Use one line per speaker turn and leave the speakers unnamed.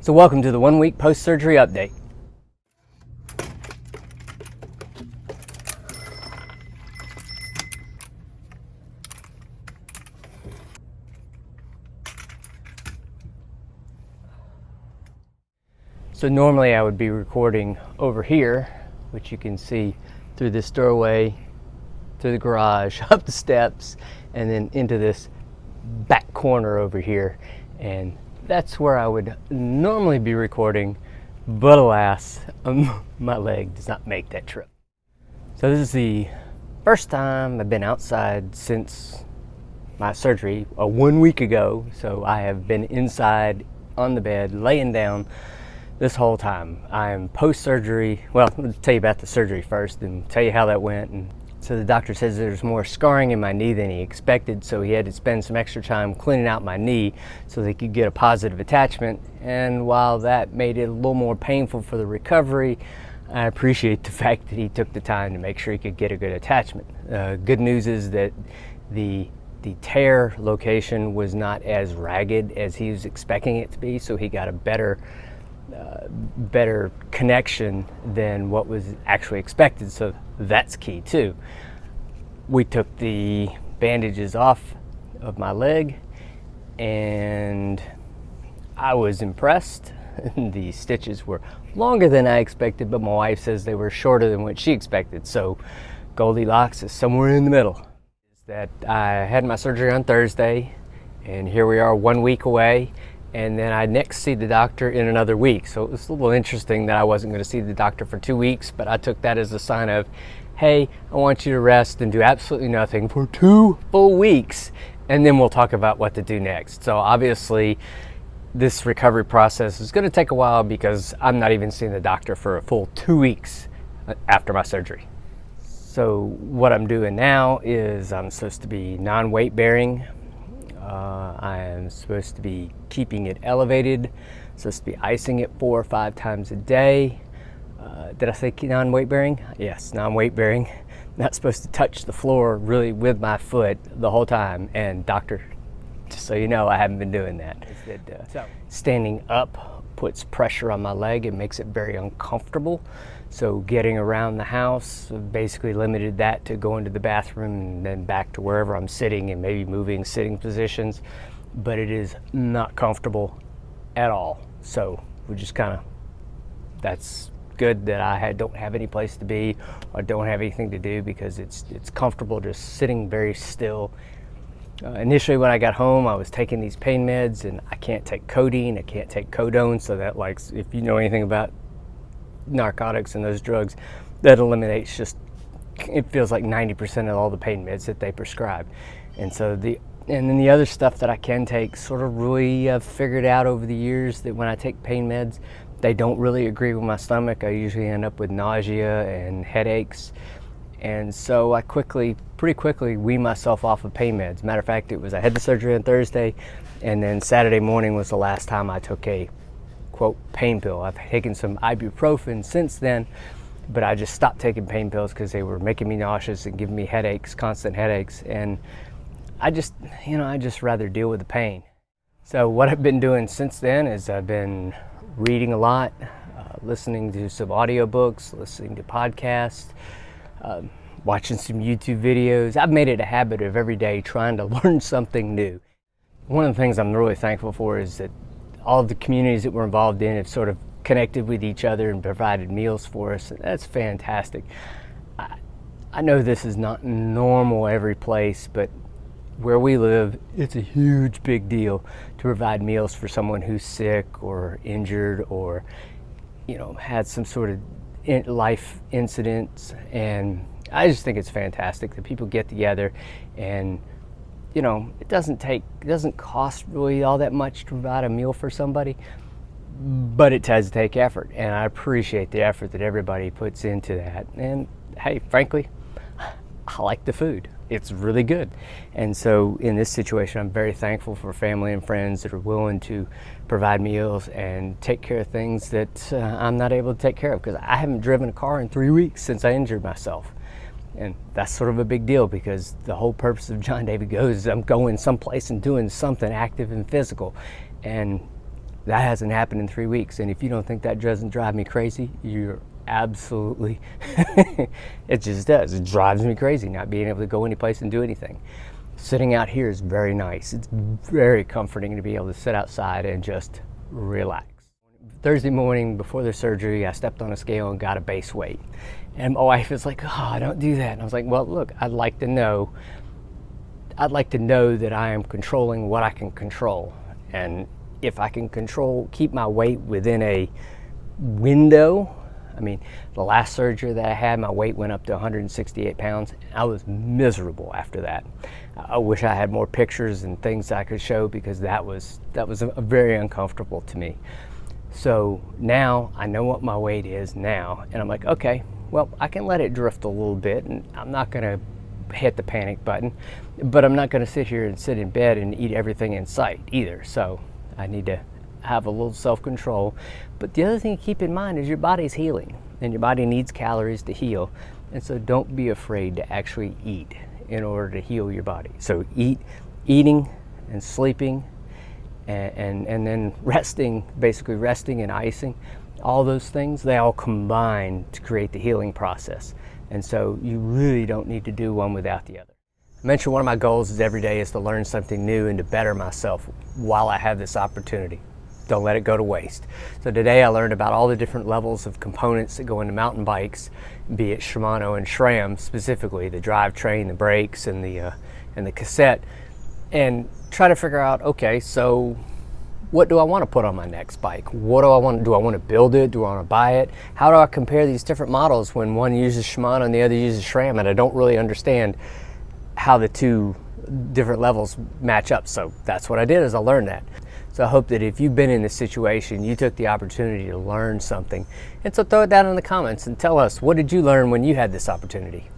So welcome to the 1 week post-surgery update. So normally I would be recording over here, which you can see through this doorway, through the garage, up the steps, and then into this back corner over here. And that's where I would normally be recording, but alas, my leg does not make that trip. So this is the first time I've been outside since my surgery 1 week ago. So I have been inside on the bed, laying down this whole time. I am post-surgery. Well, I'll tell you about the surgery first and tell you how that went. And so the doctor says there's more scarring in my knee than he expected, so he had to spend some extra time cleaning out my knee so they could get a positive attachment. And while that made it a little more painful for the recovery, I appreciate the fact that he took the time to make sure he could get a good attachment. Good news is that the tear location was not as ragged as he was expecting it to be, so he got a better connection than what was actually expected, so that's key too. We took the bandages off of my leg and I was impressed. The stitches were longer than I expected, but my wife says they were shorter than what she expected, so Goldilocks is somewhere in the middle. That I had my surgery on Thursday and here we are 1 week away. And then I next see the doctor in another week. So it was a little interesting that I wasn't going to see the doctor for 2 weeks, but I took that as a sign of, hey, I want you to rest and do absolutely nothing for 2 full weeks, and then we'll talk about what to do next. So obviously, this recovery process is going to take a while because I'm not even seeing the doctor for a full 2 weeks after my surgery. So what I'm doing now is I'm supposed to be non-weight bearing. I am supposed to be keeping it elevated, supposed to be icing it 4 or 5 times a day. Did I say non-weight bearing? Yes, non-weight bearing. Not supposed to touch the floor really with my foot the whole time. And doctor, just so you know, I haven't been doing that. Standing up puts pressure on my leg and makes it very uncomfortable. So getting around the house, basically limited that to going to the bathroom and then back to wherever I'm sitting and maybe moving sitting positions. But it is not comfortable at all. So we just kind of, that's good that I don't have any place to be or don't have anything to do because it's comfortable just sitting very still. Initially when I got home, I was taking these pain meds and I can't take codeine, I can't take codone, so that, like, if you know anything about narcotics and those drugs, that eliminates just, it feels like 90% of all the pain meds that they prescribe. And so then the other stuff that I can take, sort of really figured out over the years that when I take pain meds, they don't really agree with my stomach. I usually end up with nausea and headaches. And so I pretty quickly weaned myself off of pain meds. Matter of fact, I had the surgery on Thursday, and then Saturday morning was the last time I took a quote pain pill. I've taken some ibuprofen since then, but I just stopped taking pain pills because they were making me nauseous and giving me headaches, constant headaches. And I just rather deal with the pain. So what I've been doing since then is I've been reading a lot, listening to some audiobooks, listening to podcasts, watching some YouTube videos. I've made it a habit of every day trying to learn something new. One of the things I'm really thankful for is that all of the communities that we're involved in have sort of connected with each other and provided meals for us. That's fantastic. I know this is not normal every place, but where we live, it's a huge big deal to provide meals for someone who's sick or injured or, had some sort of life incidents. And I just think it's fantastic that people get together and it doesn't cost really all that much to provide a meal for somebody, but it does take effort, and I appreciate the effort that everybody puts into that. And hey, frankly, I like the food. It's really good. And so in this situation, I'm very thankful for family and friends that are willing to provide meals and take care of things that I'm not able to take care of, because I haven't driven a car in 3 weeks since I injured myself. And that's sort of a big deal, because the whole purpose of John David Goes is I'm going someplace and doing something active and physical. And That hasn't happened in 3 weeks. And if you don't think that doesn't drive me crazy, you're absolutely, it just does. It drives me crazy not being able to go anyplace and do anything. Sitting out here is very nice. It's very comforting to be able to sit outside and just relax. Thursday morning before the surgery, I stepped on a scale and got a base weight. And my wife was like, oh, don't do that. And I was like, well, look, I'd like to know that I am controlling what I can control. And if I can keep my weight within a window. I mean, the last surgery that I had, my weight went up to 168 pounds. I was miserable after that. I wish I had more pictures and things I could show, because that was very uncomfortable to me. So now I know what my weight is now, and I'm like, okay, well, I can let it drift a little bit, and I'm not gonna hit the panic button, but I'm not gonna sit here and sit in bed and eat everything in sight either. So I need to have a little self-control. But the other thing to keep in mind is your body's healing, and your body needs calories to heal. And so don't be afraid to actually eat in order to heal your body. So eating and sleeping and then basically resting and icing, all those things, they all combine to create the healing process. And so you really don't need to do one without the other. I mentioned one of my goals is every day is to learn something new and to better myself while I have this opportunity. Don't let it go to waste. So today I learned about all the different levels of components that go into mountain bikes, be it Shimano and SRAM specifically, the drivetrain, the brakes, and the cassette, and try to figure out, okay, so what do I want to put on my next bike? What do I want? Do I want to build it? Do I want to buy it? How do I compare these different models when one uses Shimano and the other uses SRAM, and I don't really understand how the two different levels match up? So that's what I did, is I learned that. So I hope that if you've been in this situation, you took the opportunity to learn something. And so throw it down in the comments and tell us, what did you learn when you had this opportunity?